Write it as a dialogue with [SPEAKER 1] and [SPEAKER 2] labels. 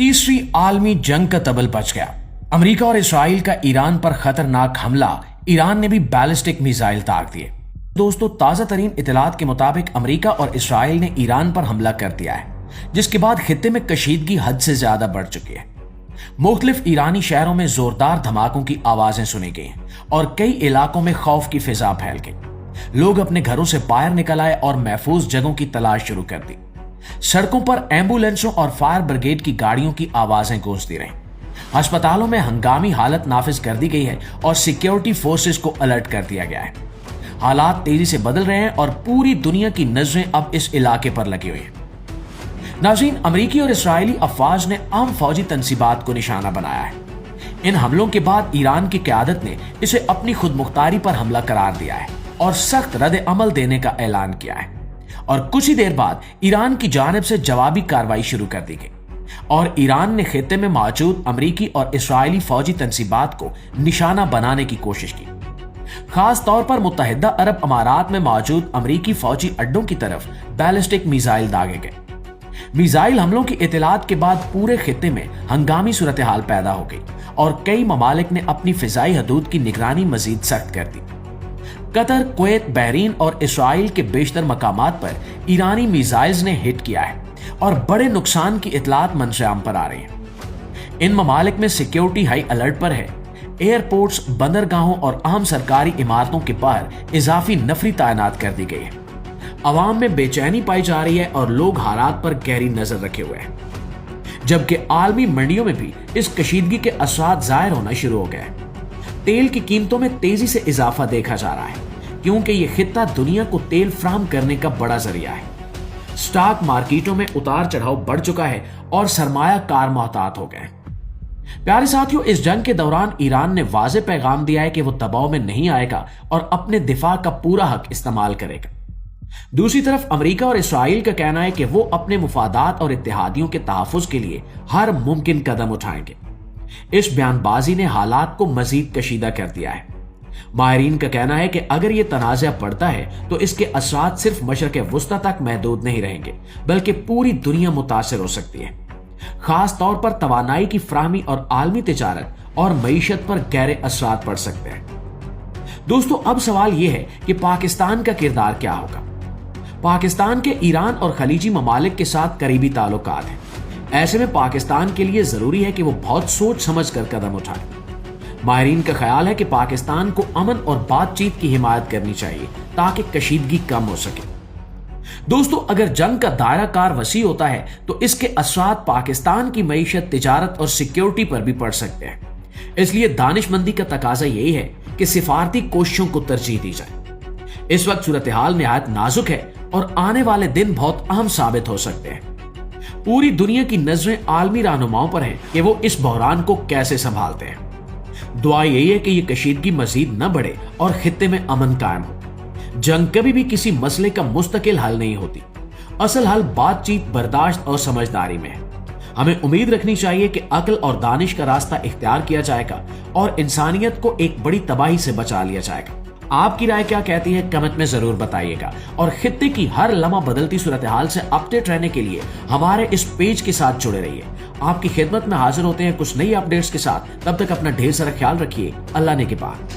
[SPEAKER 1] तीसरी आलमी जंग का तबल बच गया। अमेरिका और इसराइल का ईरान पर खतरनाक हमला, ईरान ने भी बैलिस्टिक मिसाइल दाग दिए। दोस्तों, ताजा तरीन इतलात के मुताबिक अमेरिका और इसराइल ने ईरान पर हमला कर दिया है, जिसके बाद खित्ते में कशीदगी हद से ज्यादा बढ़ चुकी है। मुख्तलिफ ईरानी शहरों में जोरदार धमाकों की आवाजें सुनी गई और कई इलाकों में खौफ की फिजा फैल गई। लोग अपने घरों से बाहर निकल आए और महफूज जगहों की तलाश शुरू कर दी। सड़कों पर एम्बुलेंसों और फायर ब्रिगेड की गाड़ियों की आवाजें गूंजती रहीं। अस्पतालों में हंगामी हालत नाफिज कर दी गई है और सिक्योरिटी फोर्सेस को अलर्ट कर दिया गया है। हालात तेजी से बदल रहे हैं और पूरी दुनिया की नजरें अब इस इलाके पर लगी हुई हैं। नाज़रीन, अमेरिकी और इस्राएली अफवाज ने आम फौजी तनसीबात को निशाना बनाया है। इन हमलों के बाद ईरान की क़यादत ने इसे अपनी खुद मुख्तारी पर हमला करार दिया है और सख्त रद्द अमल देने का ऐलान किया है। और कुछ ही देर बाद ईरान की जानिब से जवाबी कार्रवाई शुरू कर दी गई और ईरान ने खित्ते में मौजूद अमेरिकी और इस्राएली फौजी तनसीबात को निशाना बनाने की कोशिश की। खास तौर पर मुत्तहिदा अरब अमारात में मौजूद अमेरिकी फौजी अड्डों की तरफ बैलिस्टिक मिसाइल दागे गए। मिसाइल हमलों की इतलात के बाद पूरे खित्ते में हंगामी सूरत हाल पैदा हो गई और कई ममालिक ने अपनी फिजाई हदूद की निगरानी मजीद सख्त कर दी। कतर, कुवैत, बहरीन और इसराइल के बेशतर मकामात पर ईरानी मिसाइल्स ने हिट किया है और बड़े नुकसान की इतलात मंशराम पर आ रही है। इन ममालिक में सिक्योरिटी हाई अलर्ट पर है। एयरपोर्ट्स, बंदरगाहों और अहम सरकारी इमारतों के बाहर इजाफी नफरी तैनात कर दी गई है। अवाम में बेचैनी पाई जा रही है और लोग हालात पर गहरी नजर रखे हुए हैं, जबकि आलमी मंडियों में भी इस कशीदगी के असरात जाहिर होना शुरू हो गए हैं। तेल की कीमतों में तेजी से इजाफा देखा जा रहा है, क्योंकि यह खित्ता दुनिया को तेल फराहम करने का बड़ा जरिया है। स्टॉक मार्केटों में उतार चढ़ाव बढ़ चुका है और सरमायाकार मोहतात हो गए। प्यारे साथियों, इस जंग के दौरान ईरान ने वाज़ेह पैगाम दिया है कि वो दबाव में नहीं आएगा और अपने दिफा का पूरा हक इस्तेमाल करेगा। दूसरी तरफ अमेरिका और इसराइल का कहना है कि वो अपने मुफादात और इत्तेहादियों के तहफ़्फ़ुज़ के लिए हर मुमकिन कदम उठाएंगे। इस बयानबाजी ने हालात को मजीद कशीदा कर दिया है। माहिरीन का कहना है कि अगर ये तनाज़ा बढ़ता है तो इसके असरात सिर्फ मशरक़ वुस्ता तक महदूद नहीं रहेंगे, बल्कि पूरी दुनिया मुतासिर हो सकती है। खास तौर पर तवानाई की फ्राहमी और आलमी तिजारत और मईशत पर गहरे असरात पड़ सकते हैं। दोस्तों, अब सवाल यह है कि पाकिस्तान का किरदार क्या होगा। पाकिस्तान के ईरान और खलीजी ममालिक के साथ करीबी ताल्लुकात हैं। ऐसे में पाकिस्तान के लिए जरूरी है कि वो बहुत सोच समझ कर कदम उठाए। माहिरीन का ख्याल है कि पाकिस्तान को अमन और बातचीत की हिमायत करनी चाहिए ताकि कशीदगी कम हो सके। दोस्तों, अगर जंग का दायरा कार वसी होता है तो इसके असरात पाकिस्तान की मईशत, तिजारत और सिक्योरिटी पर भी पड़ सकते हैं। इसलिए दानिशमंदी का तकाजा यही है कि सिफारती कोशिशों को तरजीह दी जाए। इस वक्त सूरत हाल निहायत नाजुक है और आने वाले दिन बहुत अहम साबित हो सकते हैं। पूरी दुनिया की नजरें आलमी रहनुमाओं पर हैं कि वो इस बहरान को कैसे संभालते हैं। दुआ यही है कि ये कशीदगी मजीद न बढ़े और खित्ते में अमन कायम हो। जंग कभी भी किसी मसले का मुस्तकिल हल नहीं होती। असल हल बातचीत, बर्दाश्त और समझदारी में है। हमें उम्मीद रखनी चाहिए कि अक्ल और दानिश का रास्ता इख्तियार किया जाएगा और इंसानियत को एक बड़ी तबाही से बचा लिया जाएगा। आपकी राय क्या कहती है, कमेंट में जरूर बताइएगा और खित्ते की हर लम्हा बदलती सूरत हाल से अपडेट रहने के लिए हमारे इस पेज के साथ जुड़े रहिए। आपकी खिदमत में हाजिर होते हैं कुछ नई अपडेट्स के साथ। तब तक अपना ढेर सारा ख्याल रखिए। अल्लाह ने के बाद।